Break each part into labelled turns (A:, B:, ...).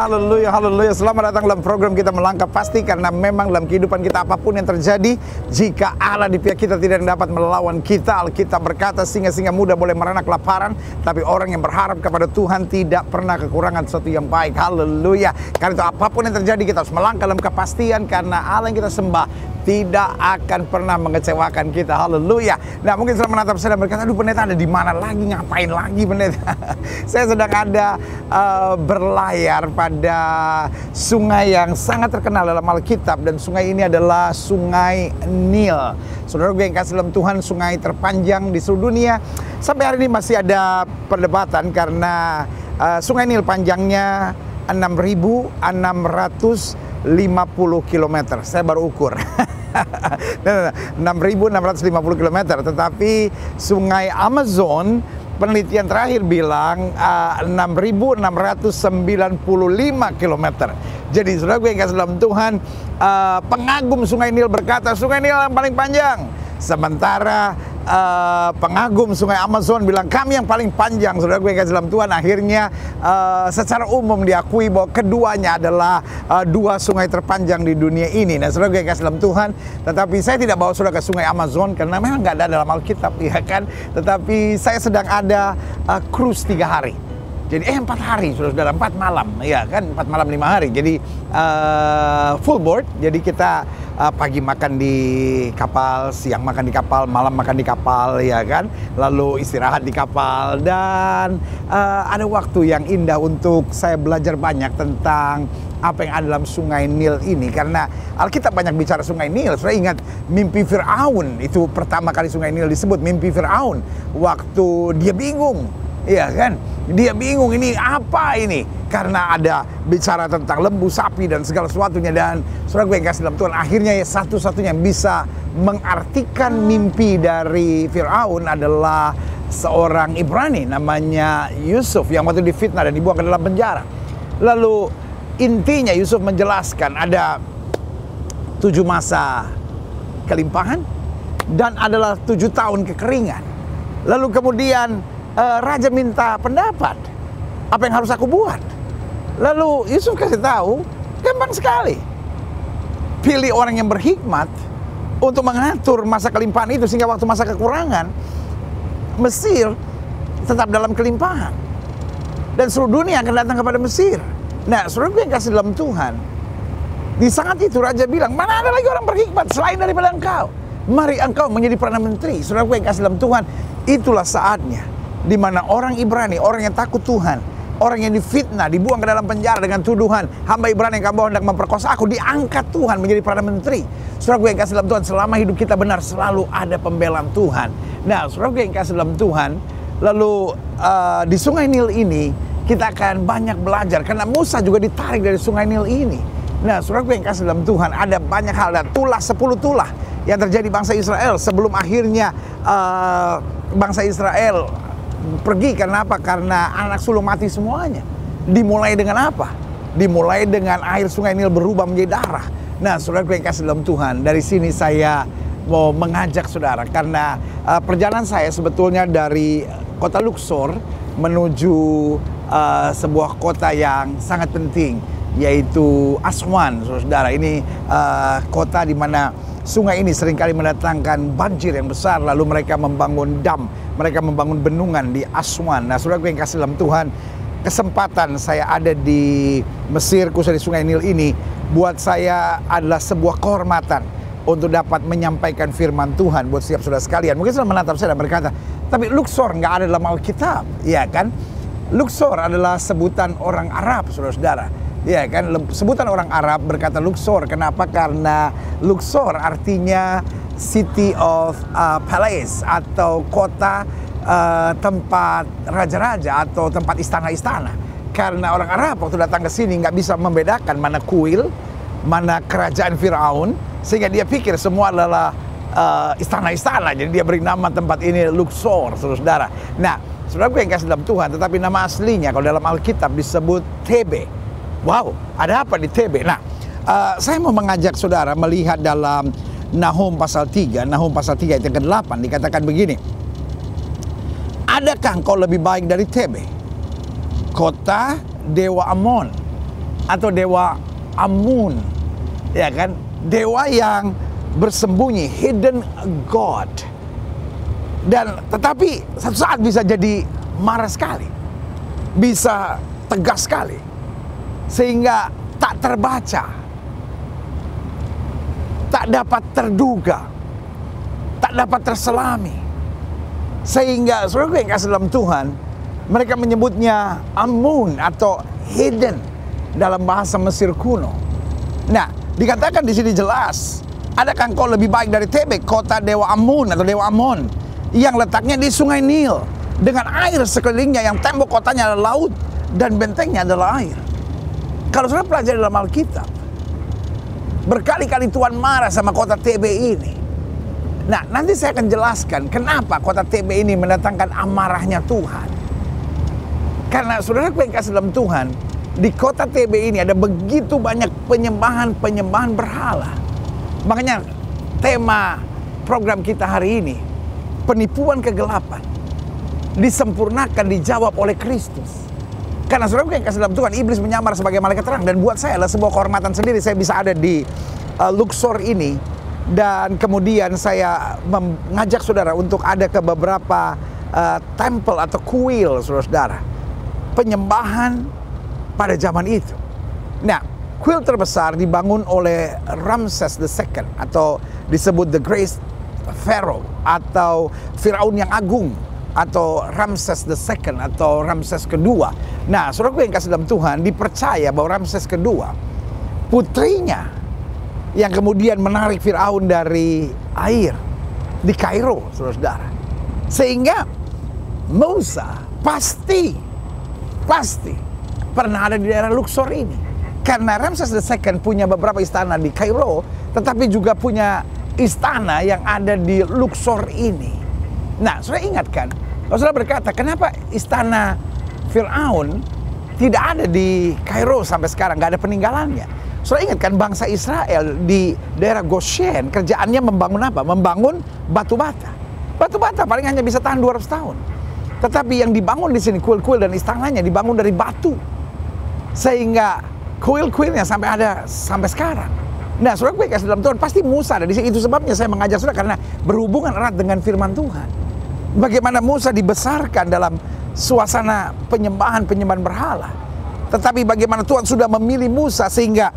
A: Haleluya, haleluya, haleluya. Selamat datang dalam program kita Melangkah Pasti. Karena memang dalam kehidupan kita apapun yang terjadi, jika Allah di pihak kita tidak dapat melawan kita. Alkitab berkata singa-singa muda boleh merana kelaparan, tapi orang yang berharap kepada Tuhan tidak pernah kekurangan sesuatu yang baik. Haleluya. Karena itu apapun yang terjadi kita harus melangkah dalam kepastian, karena Allah yang kita sembah tidak akan pernah mengecewakan kita. Haleluya. Nah, mungkin setelah menatap saya dan berkata, aduh pendeta ada di mana lagi, ngapain lagi pendeta? Saya sedang ada berlayar pada sungai yang sangat terkenal dalam Alkitab, dan sungai ini adalah Sungai Nil. Saudara gue yang kasih dalam Tuhan, sungai terpanjang di seluruh dunia. Sampai hari ini masih ada perdebatan karena Sungai Nil panjangnya 6.650 km. Saya baru ukur 6.650 km. Tetapi Sungai Amazon, penelitian terakhir bilang 6.695 km. Jadi saudara gue yang kasih dalam Tuhan, pengagum Sungai Nil berkata Sungai Nil yang paling panjang. Sementara pengagum Sungai Amazon bilang kami yang paling panjang. Saudara gue yang kasih dalam Tuhan, akhirnya secara umum diakui bahwa keduanya adalah dua sungai terpanjang di dunia ini. Nah saudara gue yang kasih dalam Tuhan, tetapi saya tidak bawa saudara ke Sungai Amazon karena memang nggak ada dalam Alkitab, ya kan. Tetapi saya sedang ada cruise 3 hari. Jadi 4 hari, saudara, 4 malam, ya kan, 4 malam 5 hari. Jadi full board. Jadi kita pagi makan di kapal, siang makan di kapal, malam makan di kapal, ya kan. Lalu istirahat di kapal, dan ada waktu yang indah untuk saya belajar banyak tentang apa yang ada dalam Sungai Nil ini. Karena Alkitab banyak bicara Sungai Nil. Saya ingat mimpi Fir'aun, itu pertama kali Sungai Nil disebut, mimpi Fir'aun. Waktu dia bingung, iya kan, dia bingung ini apa ini, karena ada bicara tentang lembu, sapi dan segala sesuatunya. Dan saudara gue yang kasih dalam Tuhan, akhirnya ya satu-satunya yang bisa mengartikan mimpi dari Fir'aun adalah seorang Ibrani namanya Yusuf, yang waktu difitnah dan dibuang ke dalam penjara. Lalu intinya Yusuf menjelaskan ada 7 masa kelimpahan dan adalah 7 tahun kekeringan. Lalu kemudian raja minta pendapat, apa yang harus aku buat? Lalu Yusuf kasih tahu, gampang sekali. Pilih orang yang berhikmat untuk mengatur masa kelimpahan itu, sehingga waktu masa kekurangan Mesir tetap dalam kelimpahan dan seluruh dunia akan datang kepada Mesir. Nah, saudara gue yang kasih dalam Tuhan, di saat itu raja bilang, mana ada lagi orang berhikmat selain daripada engkau? Mari engkau menjadi Perdana Menteri. Saudara gue yang kasih dalam Tuhan, itulah saatnya di mana orang Ibrani, orang yang takut Tuhan, orang yang difitnah, dibuang ke dalam penjara dengan tuduhan hamba Ibrani yang kamu hendak memperkosa aku, diangkat Tuhan menjadi Perdana Menteri. Saudara gue yang kasih dalam Tuhan, selama hidup kita benar selalu ada pembelaan Tuhan. Nah, saudara gue yang kasih dalam Tuhan, lalu di Sungai Nil ini kita akan banyak belajar, karena Musa juga ditarik dari Sungai Nil ini. Nah, saudara gue yang kasih dalam Tuhan, ada banyak hal, dan 10 tulah yang terjadi bangsa Israel sebelum akhirnya bangsa Israel pergi. Karena apa? Karena anak sulung mati semuanya. Dimulai dengan apa? Dimulai dengan air Sungai Nil berubah menjadi darah. Nah, saudara yang kasih dalam Tuhan, dari sini saya mau mengajak saudara, karena perjalanan saya sebetulnya dari kota Luxor menuju sebuah kota yang sangat penting, yaitu Aswan, saudara. Ini kota di mana sungai ini seringkali mendatangkan banjir yang besar. Lalu mereka membangun dam, mereka membangun bendungan di Aswan. Nah, saudara gue yang kasih dalam Tuhan, kesempatan saya ada di Mesir, khususnya di Sungai Nil ini, buat saya adalah sebuah kehormatan untuk dapat menyampaikan firman Tuhan buat setiap saudara sekalian. Mungkin saudara menatap saya dan berkata, tapi Luxor nggak ada dalam Alkitab, ya kan? Luxor adalah sebutan orang Arab, saudara-saudara. Ya kan, sebutan orang Arab berkata Luxor. Kenapa? Karena Luxor artinya City of Palace, atau kota tempat raja-raja atau tempat istana-istana. Karena orang Arab waktu datang ke sini nggak bisa membedakan mana kuil, mana kerajaan Firaun, sehingga dia pikir semua adalah istana-istana. Jadi dia beri nama tempat ini Luxor, saudara-saudara. Nah, saudara gue yang kasih dalam Tuhan, tetapi nama aslinya kalau dalam Alkitab disebut Thebe. Wow, ada apa di Thebe? Nah, saya mau mengajak saudara melihat dalam Nahum pasal 3, Nahum pasal 3 ayat yang ke-8 dikatakan begini. Adakah engkau lebih baik dari Thebe, kota dewa Amon, atau dewa Amun, ya kan? Dewa yang bersembunyi, hidden god. Dan tetapi satu saat bisa jadi marah sekali, bisa tegas sekali, sehingga tak terbaca, tak dapat terduga, tak dapat terselami. Sehingga saudara yang kasih dalam Tuhan, mereka menyebutnya Amun atau hidden dalam bahasa Mesir kuno. Nah, dikatakan di sini jelas, adakah engkau lebih baik dari Tebek, kota dewa Amun atau dewa Amon, yang letaknya di sungai Nil, dengan air sekelilingnya, yang tembok kotanya adalah laut dan bentengnya adalah air. Kalau saudara pelajari dalam Alkitab, berkali-kali Tuhan marah sama kota TB ini. Nah, nanti saya akan jelaskan kenapa kota TB ini mendatangkan amarahnya Tuhan. Karena saudara yang kasih dalam Tuhan, di kota TB ini ada begitu banyak penyembahan berhala. Makanya tema program kita hari ini, penipuan kegelapan, disempurnakan, dijawab oleh Kristus. Karena saudara yang kasih dalam Tuhan, iblis menyamar sebagai malaikat terang. Dan buat saya adalah sebuah kehormatan sendiri saya bisa ada di Luxor ini. Dan kemudian saya mengajak saudara untuk ada ke beberapa temple atau kuil, saudara-saudara, penyembahan pada zaman itu. Nah, kuil terbesar dibangun oleh Ramses II atau disebut the Great Pharaoh atau Firaun yang agung, atau Ramses II atau Ramses kedua. Nah, saudaraku yang kasih dalam Tuhan, dipercaya bahwa Ramses kedua, putrinya yang kemudian menarik Firaun dari air di Kairo, saudara-saudara. Sehingga Musa pasti pernah ada di daerah Luxor ini. Karena Ramses II punya beberapa istana di Kairo, tetapi juga punya istana yang ada di Luxor ini. Nah, saudara ingatkan, kalau saudara berkata, kenapa istana Firaun tidak ada di Kairo sampai sekarang, nggak ada peninggalannya? Saudara ingatkan, bangsa Israel di daerah Goshen kerjaannya membangun apa? Membangun batu bata. Batu bata paling hanya bisa tahan 200 tahun. Tetapi yang dibangun di sini, kuil-kuil dan istananya dibangun dari batu. Sehingga kuil-kuilnya sampai ada sampai sekarang. Nah, saudara gue kasih dalam Tuhan, pasti Musa ada di sini. Itu sebabnya saya mengajak saudara, karena berhubungan erat dengan firman Tuhan. Bagaimana Musa dibesarkan dalam suasana penyembahan berhala. Tetapi bagaimana Tuhan sudah memilih Musa sehingga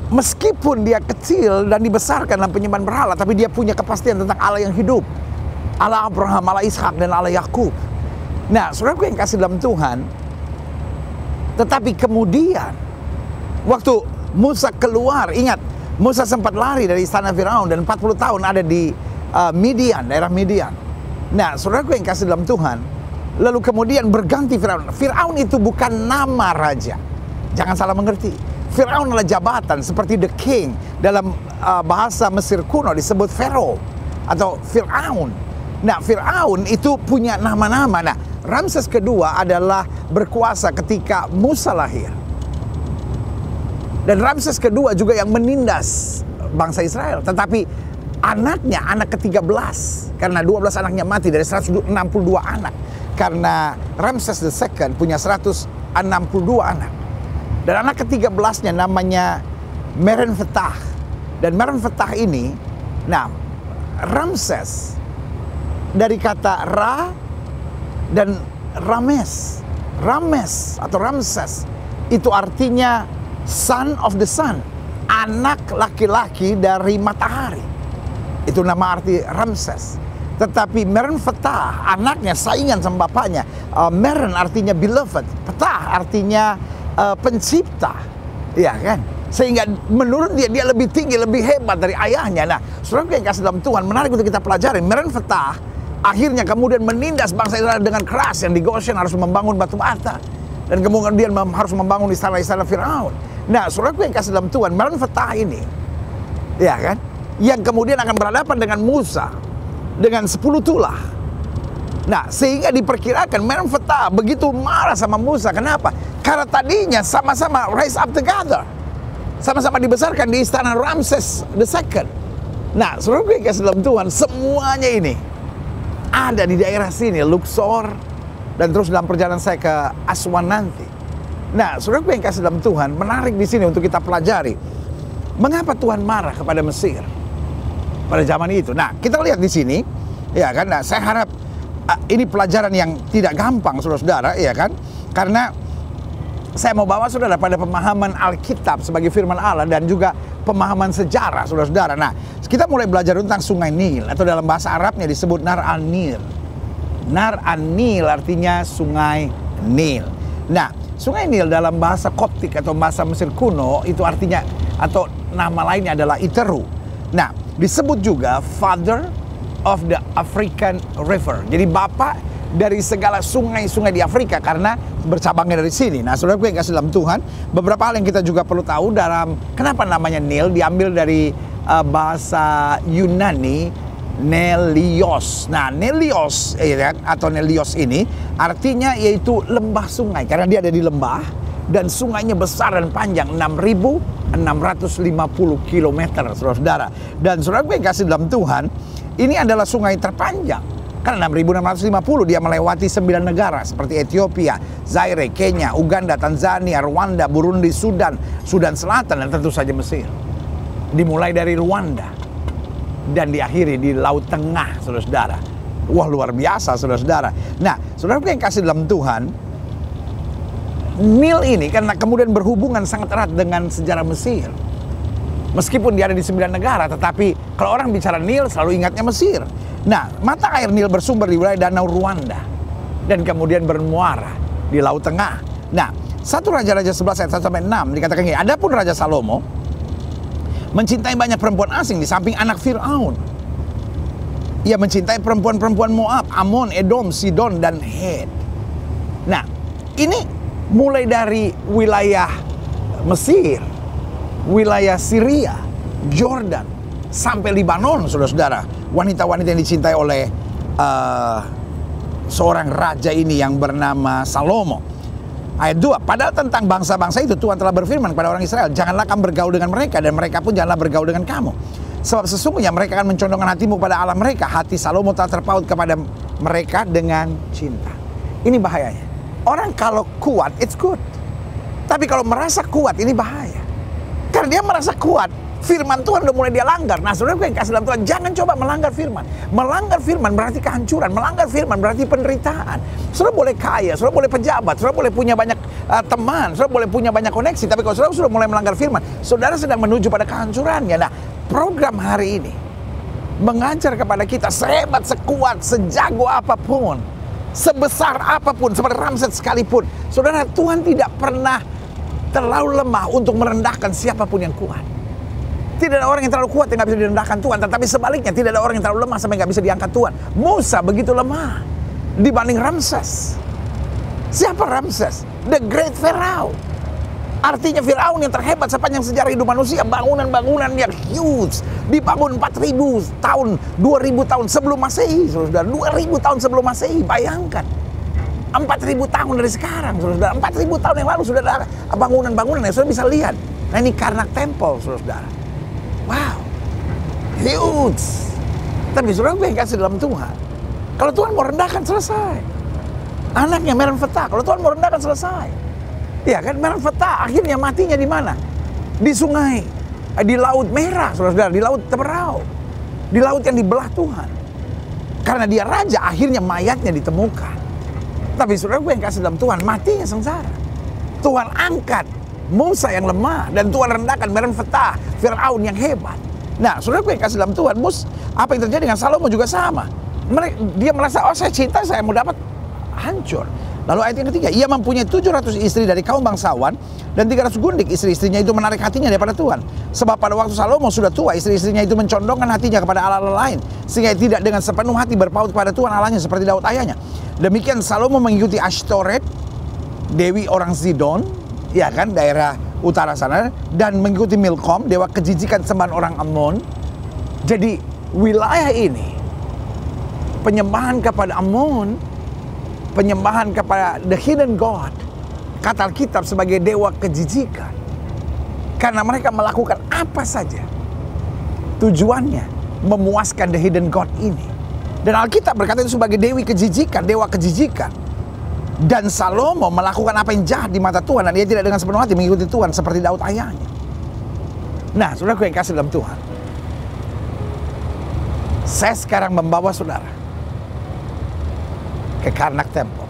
A: meskipun dia kecil dan dibesarkan dalam penyembahan berhala, tapi dia punya kepastian tentang Allah yang hidup. Allah Abraham, Allah Ishak, dan Allah Yakub. Nah, saudaraku yang kasih dalam Tuhan, tetapi kemudian waktu Musa keluar, ingat, Musa sempat lari dari istana Firaun dan 40 tahun ada di Midian, daerah Midian. Nah, saudaraku yang kasih dalam Tuhan, lalu kemudian berganti Firaun. Firaun itu bukan nama raja, jangan salah mengerti. Firaun adalah jabatan, seperti the king. Dalam bahasa Mesir kuno disebut Pharaoh atau Firaun. Nah, Firaun itu punya nama-nama. Nah, Ramses kedua adalah berkuasa ketika Musa lahir. Dan Ramses kedua juga yang menindas bangsa Israel. Tetapi anaknya, anak ke-13, karena 12 anaknya mati dari 162 anak. Karena Ramses II punya 162 anak. Dan anak ke-13-nya namanya Merenptah. Dan Merenptah ini, nah, Ramses dari kata Ra dan Rames. Rames atau Ramses itu artinya son of the sun, anak laki-laki dari matahari. Itu nama arti Ramses. Tetapi Merenptah, anaknya saingan sama bapaknya. Meren artinya beloved, Ptah artinya pencipta, ya kan? Sehingga menurut dia lebih tinggi, lebih hebat dari ayahnya. Nah, saudara yang kasih dalam Tuhan, menarik untuk kita pelajari. Merenptah akhirnya kemudian menindas bangsa Israel dengan keras, yang di Goshen harus membangun batu bata, dan kemudian harus membangun istana-istana Firaun. Nah, saudara yang kasih dalam Tuhan, Merenptah ini, ya kan, yang kemudian akan berhadapan dengan Musa dengan 10 tulah. Nah, sehingga diperkirakan Merenptah begitu marah sama Musa. Kenapa? Karena tadinya sama-sama rise up together, sama-sama dibesarkan di istana Ramses II. Nah, saudara yang kasih dalam Tuhan, semuanya ini ada di daerah sini, Luxor, dan terus dalam perjalanan saya ke Aswan nanti. Nah, saudaraku yang kasih dalam Tuhan, menarik di sini untuk kita pelajari. Mengapa Tuhan marah kepada Mesir pada zaman itu? Nah, kita lihat di sini, ya kan? Nah, saya harap ini pelajaran yang tidak gampang, saudara-saudara, ya kan? Karena saya mau bawa saudara pada pemahaman Alkitab sebagai firman Allah dan juga pemahaman sejarah, saudara-saudara. Nah, kita mulai belajar tentang Sungai Nil, atau dalam bahasa Arabnya disebut Nar An-Nil. Nar An-Nil artinya Sungai Nil. Nah, Sungai Nil dalam bahasa Koptik atau bahasa Mesir kuno itu artinya, atau nama lainnya adalah Iteru. Nah, disebut juga Father of the African River. Jadi bapak dari segala sungai-sungai di Afrika karena bercabangnya dari sini. Nah, saudara yang kasih dalam Tuhan, beberapa hal yang kita juga perlu tahu dalam kenapa namanya Nil, diambil dari bahasa Yunani Nelios. Nah, Nelios atau Nelios ini artinya yaitu lembah sungai, karena dia ada di lembah dan sungainya besar dan panjang 6.650 km, saudara-saudara. Dan saudara yang kasih dalam Tuhan, ini adalah sungai terpanjang karena 6.650 dia melewati 9 negara seperti Ethiopia, Zaire, Kenya, Uganda, Tanzania, Rwanda, Burundi, Sudan Selatan, dan tentu saja Mesir. Dimulai dari Rwanda dan diakhiri di Laut Tengah, saudara-saudara. Wah, luar biasa, saudara-saudara. Nah, saudara yang kasih dalam Tuhan, Nil ini karena kemudian berhubungan sangat erat dengan sejarah Mesir. Meskipun dia ada di 9 negara, tetapi kalau orang bicara Nil selalu ingatnya Mesir. Nah, mata air Nil bersumber di wilayah Danau Rwanda dan kemudian bermuara di Laut Tengah. Nah, 1 Raja-Raja 11 ayat 1-6 dikatakan gini, adapun Raja Salomo mencintai banyak perempuan asing di samping anak Fir'aun. Ia mencintai perempuan-perempuan Moab, Amon, Edom, Sidon, dan Het. Nah, ini mulai dari wilayah Mesir, wilayah Syria, Jordan, sampai Libanon, saudara-saudara. Wanita-wanita yang dicintai oleh seorang raja ini yang bernama Salomo. Ayat 2, padahal tentang bangsa-bangsa itu Tuhan telah berfirman kepada orang Israel, janganlah kamu bergaul dengan mereka, dan mereka pun janganlah bergaul dengan kamu. Sebab sesungguhnya mereka akan mencondongkan hatimu pada Allah mereka. Hati Salomo telah terpaut kepada mereka dengan cinta. Ini bahayanya. Orang kalau kuat, it's good. Tapi kalau merasa kuat, ini bahaya. Karena dia merasa kuat, firman Tuhan udah mulai dia langgar. Nah, saudara yang kasih dalam Tuhan, jangan coba melanggar firman. Melanggar firman berarti kehancuran. Melanggar firman berarti penderitaan. Saudara boleh kaya, saudara boleh pejabat, saudara boleh punya banyak teman, saudara boleh punya banyak koneksi. Tapi kalau saudara sudah mulai melanggar firman, saudara sedang menuju pada kehancurannya. Nah, program hari ini mengajar kepada kita, sehebat, sekuat, sejago apapun, sebesar apapun, seperti Ramses sekalipun, saudara, Tuhan tidak pernah terlalu lemah untuk merendahkan siapapun yang kuat. Tidak ada orang yang terlalu kuat yang gak bisa direndahkan Tuhan. Tetapi sebaliknya, tidak ada orang yang terlalu lemah sampai gak bisa diangkat Tuhan. Musa begitu lemah dibanding Ramses. Siapa Ramses? The Great Pharaoh. Artinya Firaun yang terhebat sepanjang sejarah hidup manusia. Bangunan-bangunan yang huge, dibangun 4.000 tahun, 2.000 tahun sebelum Masehi, saudara. 2.000 tahun sebelum Masehi, bayangkan. 4.000 tahun dari sekarang, saudara. 4.000 tahun yang lalu sudah ada bangunan-bangunan yang sudah bisa lihat. Nah, ini Karnak Temple, saudara. Wow, huge. Tapi saudara, gue yang kasih dalam Tuhan, kalau Tuhan mau rendahkan, selesai. Anaknya Merenptah, kalau Tuhan mau rendahkan, selesai. Ya kan, Merenptah akhirnya matinya di mana? Di sungai, di Laut Merah, saudara, di Laut Teberau, di laut yang dibelah Tuhan. Karena dia raja, akhirnya mayatnya ditemukan. Tapi saudara, gue yang kasih dalam Tuhan, matinya sengsara. Tuhan angkat Musa yang lemah, dan Tuhan rendahkan Merenptah, Firaun yang hebat. Nah, saudara, gue yang kasih dalam Tuhan, apa yang terjadi dengan Salomo juga sama. Dia merasa, oh saya cinta, saya mau dapat, hancur. Lalu ayat yang ketiga, ia mempunyai 700 istri dari kaum bangsawan, dan 300 gundik istri-istrinya itu menarik hatinya daripada Tuhan. Sebab pada waktu Salomo sudah tua, istri-istrinya itu mencondongkan hatinya kepada Allah lain, sehingga tidak dengan sepenuh hati berpaut kepada Tuhan Allahnya seperti Daud ayahnya. Demikian Salomo mengikuti Ashtoret, dewi orang Sidon, ya kan, daerah utara sana, dan mengikuti Milkom, dewa kejijikan sembahan orang Amon. Jadi wilayah ini, penyembahan kepada Amon, penyembahan kepada the hidden God, kata Alkitab sebagai dewa kejijikan. Karena mereka melakukan apa saja, tujuannya memuaskan the hidden God ini. Dan Alkitab berkata itu sebagai dewi kejijikan, dewa kejijikan. Dan Salomo melakukan apa yang jahat di mata Tuhan, dan ia tidak dengan sepenuh hati mengikuti Tuhan seperti Daud ayahnya. Nah, saudaraku yang kasih dalam Tuhan, saya sekarang membawa saudara ke Karnak Temple.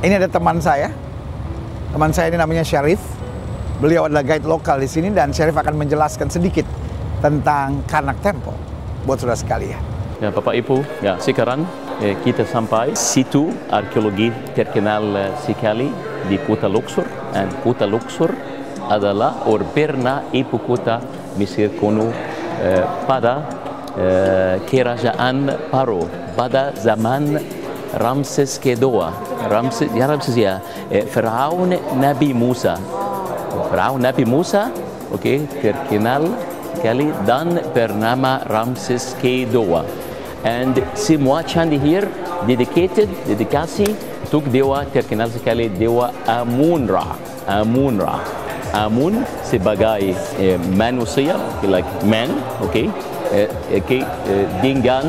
A: Ini ada teman saya ini namanya Syarif. Beliau adalah guide lokal di sini, dan Syarif akan menjelaskan sedikit tentang Karnak Temple buat saudara sekalian.
B: Ya, Bapak Ibu, ya sekarang kita sampai situ arkeologi terkenal sekali di Kota Luxor. Dan Kota Luxor adalah pernah ibu kota Mesir kuno pada kerajaan Paro pada zaman Ramses kedua. Ramses Firaun Nabi Musa. Firaun Nabi Musa, terkenal sekali dan bernama Ramses kedua. And semua candi here dedikasi untuk dewa terkenal sekali, dewa Amun-Ra. Amun-Ra. Amun sebagai manusia, like man, dengan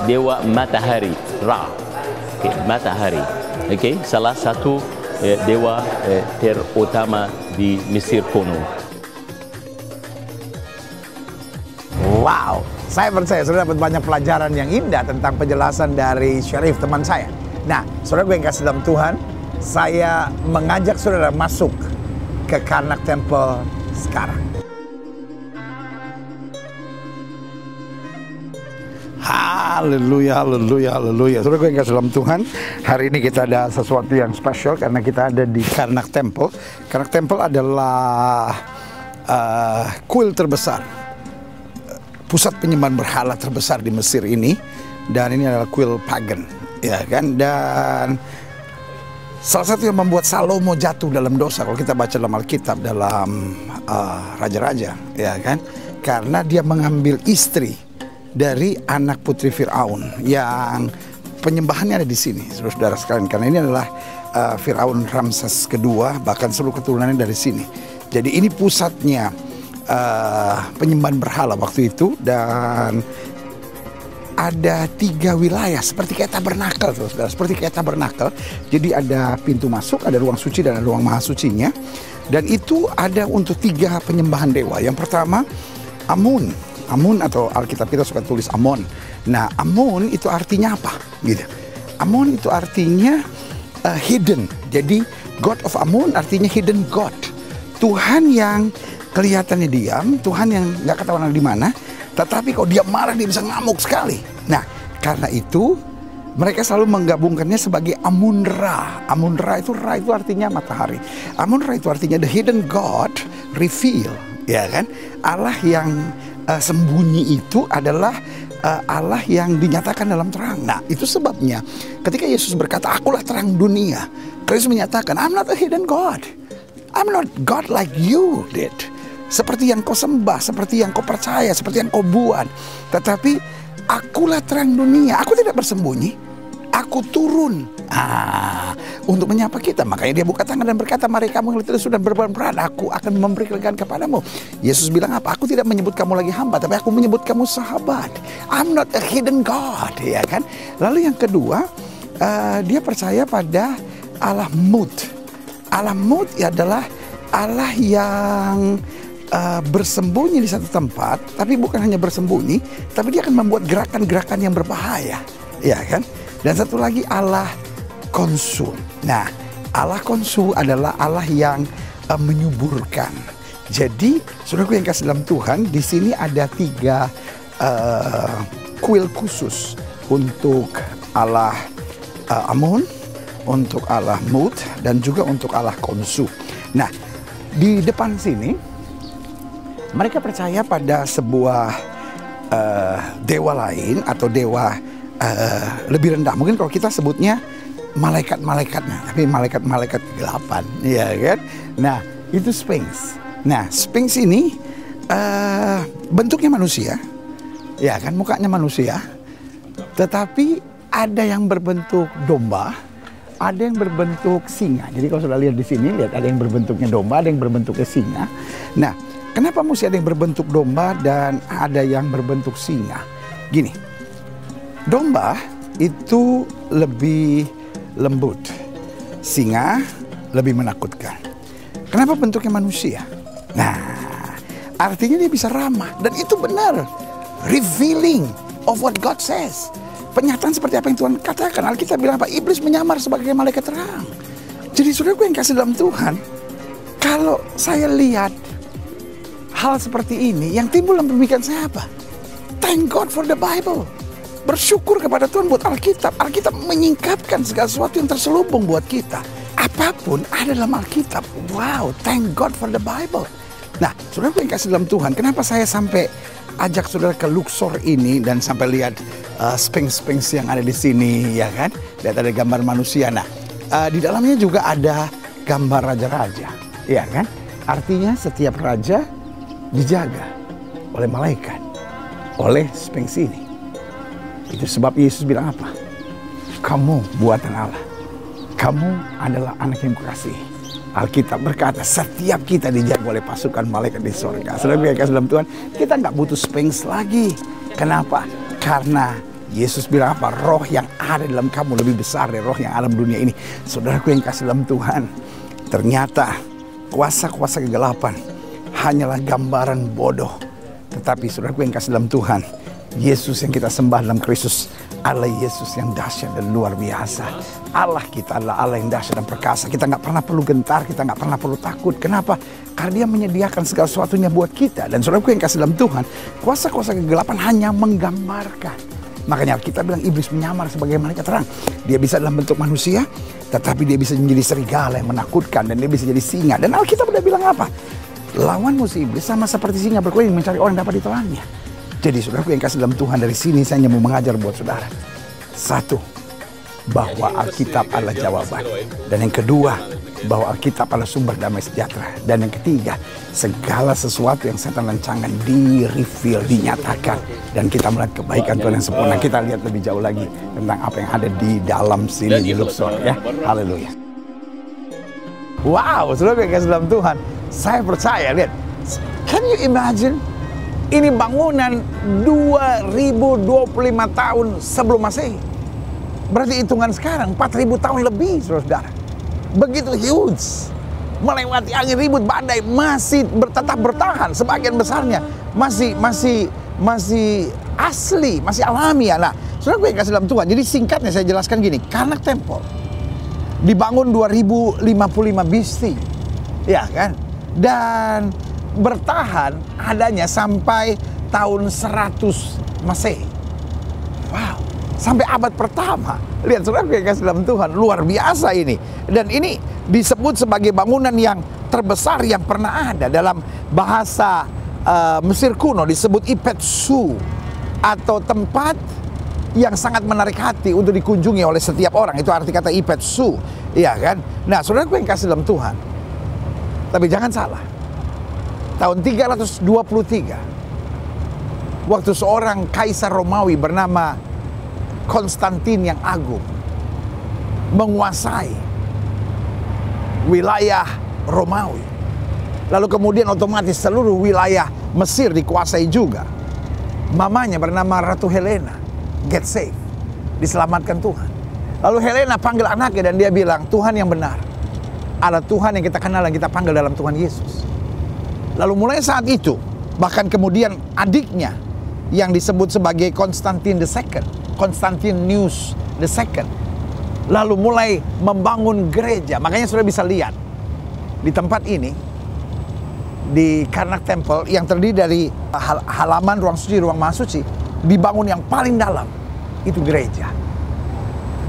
B: dewa matahari, Ra, matahari, salah satu dewa terutama di Mesir kuno.
A: Wow, saya percaya saudara dapat banyak pelajaran yang indah tentang penjelasan dari Syarif teman saya. Nah, saudara gue yang kasih dalam Tuhan, saya mengajak saudara masuk ke Karnak Temple sekarang. Haleluya, haleluya, haleluya. Saudara gue yang kasih dalam Tuhan, hari ini kita ada sesuatu yang spesial karena kita ada di Karnak Temple. Karnak Temple adalah kuil terbesar, pusat penyembahan berhala terbesar di Mesir ini, dan ini adalah kuil pagan, ya kan? Dan salah satu yang membuat Salomo jatuh dalam dosa, kalau kita baca dalam Alkitab, dalam Raja-Raja, ya kan? Karena dia mengambil istri dari anak putri Firaun yang penyembahannya ada di sini, saudara sekalian. Karena ini adalah Firaun Ramses kedua, bahkan seluruh keturunannya dari sini. Jadi ini pusatnya penyembahan berhala waktu itu, dan ada 3 wilayah seperti kayak tabernakel, saudara, seperti kayak tabernakel. Jadi ada pintu masuk, ada ruang suci, dan ada ruang maha sucinya. Dan itu ada untuk 3 penyembahan dewa. Yang pertama Amun. Amun, atau Alkitab kita suka tulis Amon. Nah, Amun itu artinya apa? Gitu. Amun itu artinya hidden. Jadi God of Amun artinya hidden God. Tuhan yang kelihatannya diam, Tuhan yang nggak ketahuan di mana, tetapi kalau dia marah dia bisa ngamuk sekali. Nah, karena itu mereka selalu menggabungkannya sebagai Amun-Ra. Amun-Ra itu, Ra itu artinya matahari. Amun-Ra itu artinya the hidden God reveal, ya kan? Allah yang sembunyi itu adalah Allah yang dinyatakan dalam terang. Nah, itu sebabnya ketika Yesus berkata, "Akulah terang dunia," Yesus menyatakan, "I'm not a hidden God. I'm not God like you did." Seperti yang kau sembah, seperti yang kau percaya, seperti yang kau buat. Tetapi akulah terang dunia. Aku tidak bersembunyi. Aku turun untuk menyapa kita. Makanya dia buka tangan dan berkata, "Mari kamu yang letih lesu dan beban berat, aku akan memberi kelegaan kepadamu." Yesus bilang apa? "Aku tidak menyebut kamu lagi hamba, tapi aku menyebut kamu sahabat." I'm not a hidden God, ya kan? Lalu yang kedua, dia percaya pada Allah Mut. Allah Mut adalah Allah yang bersembunyi di satu tempat, tapi bukan hanya bersembunyi, tapi dia akan membuat gerakan-gerakan yang berbahaya, ya kan? Dan satu lagi Allah Konsu. Nah, Allah Konsu adalah Allah yang menyuburkan. Jadi, saudaraku yang kasih dalam Tuhan, di sini ada 3 kuil khusus untuk Allah Amun, untuk Allah Mut, dan juga untuk Allah Konsu. Nah, di depan sini mereka percaya pada sebuah dewa lain atau dewa lebih rendah. Mungkin kalau kita sebutnya malaikat-malaikatnya, tapi malaikat-malaikat kegelapan, ya kan? Nah, itu Sphinx. Nah, Sphinx ini bentuknya manusia, ya kan? Mukanya manusia, tetapi ada yang berbentuk domba, ada yang berbentuk singa. Jadi kalau sudah lihat di sini, lihat ada yang berbentuknya domba, ada yang berbentuknya singa. Nah, kenapa mesti ada yang berbentuk domba dan ada yang berbentuk singa? Gini, domba itu lebih lembut. Singa lebih menakutkan. Kenapa bentuknya manusia? Nah, artinya dia bisa ramah. Dan itu benar. Revealing of what God says. Penyataan seperti apa yang Tuhan katakan. Alkitab bilang apa? Iblis menyamar sebagai malaikat terang. Jadi saudaraku yang kasih dalam Tuhan, kalau saya lihat hal seperti ini, yang timbul dalam pemikiran saya apa? Thank God for the Bible. Bersyukur kepada Tuhan buat Alkitab. Alkitab menyingkapkan segala sesuatu yang terselubung buat kita. Apapun ada dalam Alkitab. Wow, thank God for the Bible. Nah, saudara yang kasih dalam Tuhan, kenapa saya sampai ajak saudara ke Luxor ini dan sampai lihat sphinx-sphinx yang ada di sini, ya kan? Lihat ada gambar manusia. Nah, di dalamnya juga ada gambar raja-raja, ya kan? Artinya setiap raja dijaga oleh malaikat, oleh sphinx ini. Itu sebab Yesus bilang apa? Kamu buatan Allah. Kamu adalah anak yang kukasihi. Alkitab berkata setiap kita dijaga oleh pasukan malaikat di surga. Saudara yang kasih dalam Tuhan, kita nggak butuh sphinx lagi. Kenapa? Karena Yesus bilang apa? Roh yang ada dalam kamu lebih besar dari roh yang alam dunia ini. Saudaraku yang kasih dalam Tuhan, ternyata kuasa-kuasa kegelapan hanyalah gambaran bodoh. Tetapi saudaraku yang kasih dalam Tuhan, Yesus yang kita sembah dalam Kristus adalah Yesus yang dahsyat dan luar biasa. Allah kita adalah Allah yang dahsyat dan perkasa. Kita nggak pernah perlu gentar, kita nggak pernah perlu takut. Kenapa? Karena Dia menyediakan segala sesuatunya buat kita. Dan saudaraku yang kasih dalam Tuhan, kuasa-kuasa kegelapan hanya menggambarkan. Makanya kita bilang iblis menyamar sebagai malaikat terang. Dia bisa dalam bentuk manusia, tetapi dia bisa menjadi serigala yang menakutkan, dan dia bisa jadi singa. Dan Alkitab udah bilang apa? Lawan musuh iblis sama seperti singa berkeliling mencari orang yang dapat ditelannya. Jadi saudaraku yang kasih dalam Tuhan, dari sini saya hanya mau mengajar buat saudara. Satu, bahwa Alkitab adalah jawaban. Dan yang kedua, bahwa Alkitab adalah sumber damai sejahtera. Dan yang ketiga, segala sesuatu yang setan rancangkan di-reveal, dinyatakan. Dan kita melihat kebaikan Tuhan yang sempurna. Kita lihat lebih jauh lagi tentang apa yang ada di dalam sini di Luxor, ya. Haleluya. Wow, saudara yang kasih dalam Tuhan, saya percaya, lihat. Can you imagine? Ini bangunan 2025 tahun sebelum Masehi. Berarti hitungan sekarang 4000 tahun lebih, saudara. Begitu huge. Melewati angin ribut, badai, masih tetap bertahan. Sebagian besarnya masih asli, masih alami. Nah, saudara gue kasih dalam Tuhan. Jadi singkatnya saya jelaskan gini. Karnak Temple dibangun 2055 BC. Ya kan? Dan bertahan adanya sampai tahun 100 Masehi. Wow, sampai abad pertama. Lihat saudara yang kasih dalam Tuhan, luar biasa ini. Dan ini disebut sebagai bangunan yang terbesar yang pernah ada. Dalam bahasa Mesir kuno disebut Ipetsu, atau tempat yang sangat menarik hati untuk dikunjungi oleh setiap orang. Itu arti kata Ipetsu, iya kan? Nah, saudara yang kasih dalam Tuhan, tapi jangan salah. Tahun 323, waktu seorang kaisar Romawi bernama Konstantin yang Agung menguasai wilayah Romawi, lalu kemudian otomatis seluruh wilayah Mesir dikuasai juga. Mamanya bernama Ratu Helena, get saved, diselamatkan Tuhan. Lalu Helena panggil anaknya dan dia bilang, Tuhan yang benar adalah Tuhan yang kita kenal dan kita panggil dalam Tuhan Yesus. Lalu mulai saat itu, bahkan kemudian adiknya yang disebut sebagai Constantine II, Constantinius II, lalu mulai membangun gereja. Makanya sudah bisa lihat di tempat ini, di Karnak Temple yang terdiri dari halaman ruang suci, ruang maha suci, dibangun yang paling dalam itu gereja,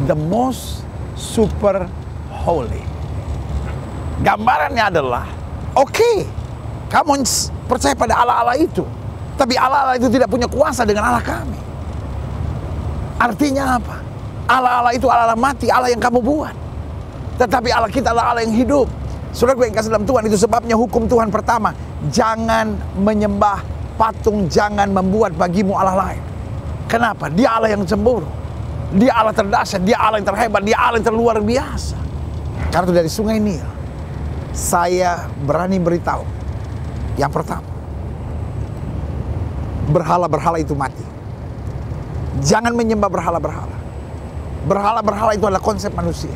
A: the most super holy. Gambarannya adalah, oke, kamu percaya pada Allah-Allah itu, tapi Allah-Allah itu tidak punya kuasa dengan Allah kami. Artinya apa? Allah-Allah itu Allah mati, Allah yang kamu buat. Tetapi Allah kita adalah Allah yang hidup. Saudara gue yang kasih dalam Tuhan, itu sebabnya hukum Tuhan pertama, jangan menyembah patung, jangan membuat bagimu Allah lain. Kenapa? Dia Allah yang cemburu, Dia Allah terdahsyat, Dia Allah yang terhebat, Dia Allah yang terluar biasa. Karena itu dari Sungai Nil, saya berani beritahu, yang pertama, berhala-berhala itu mati. Jangan menyembah berhala-berhala. Berhala-berhala itu adalah konsep manusia.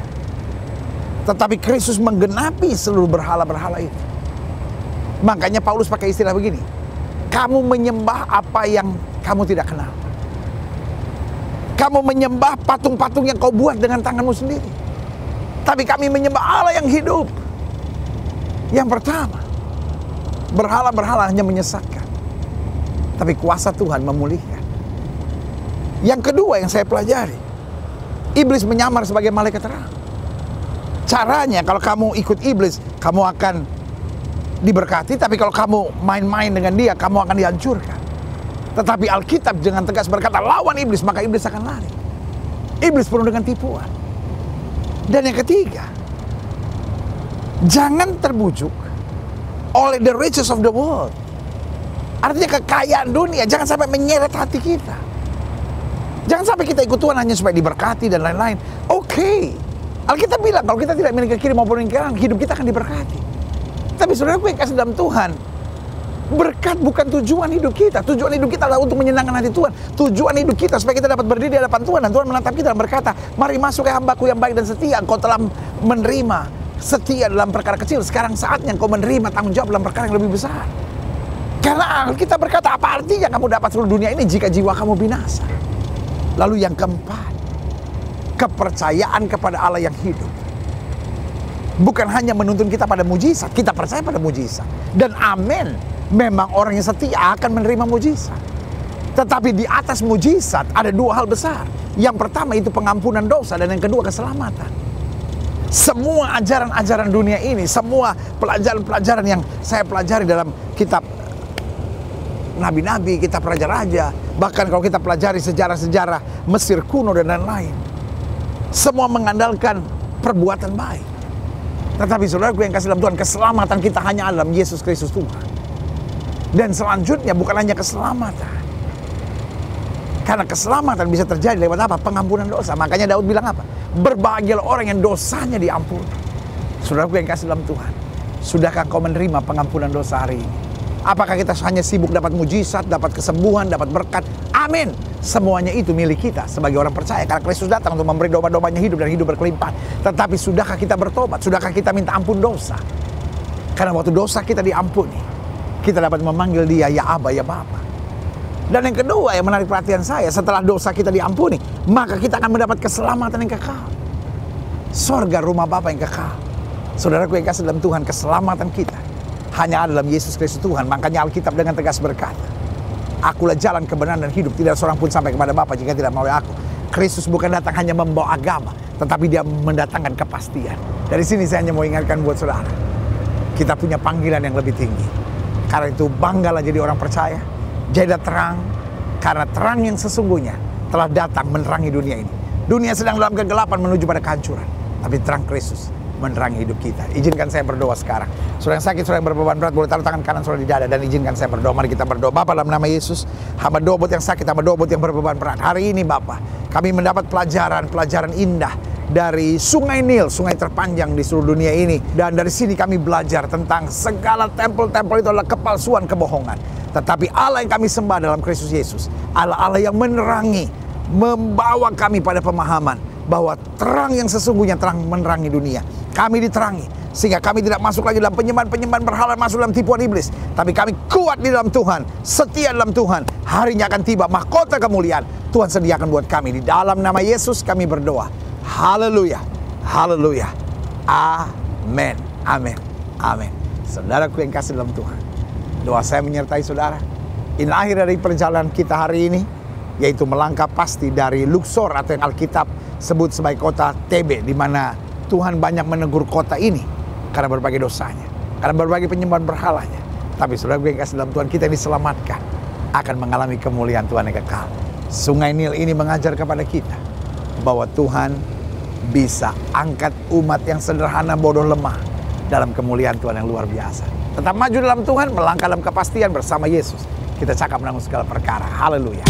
A: Tetapi Kristus menggenapi seluruh berhala-berhala itu. Makanya Paulus pakai istilah begini, kamu menyembah apa yang kamu tidak kenal. Kamu menyembah patung-patung yang kau buat dengan tanganmu sendiri. Tapi kami menyembah Allah yang hidup. Yang pertama, berhala-berhala hanya menyesatkan, tapi kuasa Tuhan memulihkan. Yang kedua yang saya pelajari, iblis menyamar sebagai malaikat terang. Caranya kalau kamu ikut iblis, kamu akan diberkati, tapi kalau kamu main-main dengan dia, kamu akan dihancurkan. Tetapi Alkitab dengan tegas berkata, lawan iblis, maka iblis akan lari. Iblis penuh dengan tipuan. Dan yang ketiga, jangan terbujuk oleh the riches of the world. Artinya kekayaan dunia, jangan sampai menyeret hati kita. Jangan sampai kita ikut Tuhan hanya supaya diberkati dan lain-lain. Oke, Alkitab bilang kalau kita tidak miliki kiri maupun ke kanan, hidup kita akan diberkati. Tapi saudaraku yang kasih dalam Tuhan, berkat bukan tujuan hidup kita. Tujuan hidup kita adalah untuk menyenangkan hati Tuhan. Tujuan hidup kita supaya kita dapat berdiri di hadapan Tuhan, dan Tuhan menatap kita dan berkata, mari masuk ke hambaku yang baik dan setia. Engkau telah menerima setia dalam perkara kecil, sekarang saatnya engkau menerima tanggung jawab dalam perkara yang lebih besar. Karena kita berkata, apa artinya kamu dapat seluruh dunia ini jika jiwa kamu binasa? Lalu yang keempat, kepercayaan kepada Allah yang hidup. Bukan hanya menuntun kita pada mujizat, kita percaya pada mujizat. Dan amin, memang orang yang setia akan menerima mujizat. Tetapi di atas mujizat ada dua hal besar. Yang pertama itu pengampunan dosa, dan yang kedua keselamatan. Semua ajaran-ajaran dunia ini, semua pelajaran-pelajaran yang saya pelajari dalam kitab nabi-nabi, kitab raja-raja, bahkan kalau kita pelajari sejarah-sejarah Mesir kuno dan lain-lain, semua mengandalkan perbuatan baik. Tetapi saudaraku yang kasih dalam Tuhan, keselamatan kita hanya dalam Yesus Kristus Tuhan. Dan selanjutnya bukan hanya keselamatan, karena keselamatan bisa terjadi lewat apa? Pengampunan dosa. Makanya Daud bilang apa? Berbahagialah orang yang dosanya diampuni. Saudaraku yang kasih dalam Tuhan, sudahkah kau menerima pengampunan dosa hari ini? Apakah kita hanya sibuk dapat mujizat, dapat kesembuhan, dapat berkat? Amin. Semuanya itu milik kita sebagai orang percaya. Karena Kristus datang untuk memberi domba-dombanya hidup dan hidup berkelimpahan. Tetapi sudahkah kita bertobat? Sudahkah kita minta ampun dosa? Karena waktu dosa kita diampuni, kita dapat memanggil dia ya Aba, ya Bapa. Dan yang kedua yang menarik perhatian saya, setelah dosa kita diampuni, maka kita akan mendapat keselamatan yang kekal. Sorga rumah Bapa yang kekal. Saudaraku yang kasih dalam Tuhan, keselamatan kita hanya ada dalam Yesus Kristus Tuhan. Makanya Alkitab dengan tegas berkata, akulah jalan kebenaran dan hidup, tidak seorang pun sampai kepada Bapa jika tidak melalui aku. Kristus bukan datang hanya membawa agama, tetapi dia mendatangkan kepastian. Dari sini saya hanya mau ingatkan buat saudara, kita punya panggilan yang lebih tinggi. Karena itu banggalah jadi orang percaya, jadilah terang, karena terang yang sesungguhnya telah datang menerangi dunia ini. Dunia sedang dalam kegelapan menuju pada kehancuran, tapi terang Kristus menerangi hidup kita. Izinkan saya berdoa sekarang. Saudara yang sakit, saudara yang berbeban berat, boleh taruh tangan kanan saudara di dada, dan izinkan saya berdoa. Mari kita berdoa. Bapa, dalam nama Yesus, hamba doa buat yang sakit, hamba doa buat yang berbeban berat. Hari ini Bapa, kami mendapat pelajaran indah dari Sungai Nil, sungai terpanjang di seluruh dunia ini. Dan dari sini kami belajar tentang segala tempel-tempel itu adalah kepalsuan, kebohongan. Tetapi Allah yang kami sembah dalam Kristus Yesus, Allah yang menerangi, membawa kami pada pemahaman bahwa terang yang sesungguhnya terang menerangi dunia. Kami diterangi sehingga kami tidak masuk lagi dalam penyembahan berhala, masuk dalam tipuan iblis. Tapi kami kuat di dalam Tuhan, setia dalam Tuhan. Harinya akan tiba, mahkota kemuliaan Tuhan sediakan buat kami. Di dalam nama Yesus kami berdoa. Haleluya, haleluya, amin, amin, amin. Saudaraku yang kasih dalam Tuhan, doa saya menyertai saudara. Ini akhir dari perjalanan kita hari ini, yaitu melangkah pasti dari Luxor atau yang Alkitab sebut sebagai kota TB, di mana Tuhan banyak menegur kota ini karena berbagai dosanya, karena berbagai penyembahan berhalanya. Tapi saudara gue yang kasih dalam Tuhan, kita diselamatkan akan mengalami kemuliaan Tuhan yang kekal. Sungai Nil ini mengajar kepada kita bahwa Tuhan bisa angkat umat yang sederhana, bodoh, lemah dalam kemuliaan Tuhan yang luar biasa. Tetap maju dalam Tuhan, melangkah dalam kepastian bersama Yesus. Kita cakap menanggung segala perkara. Haleluya.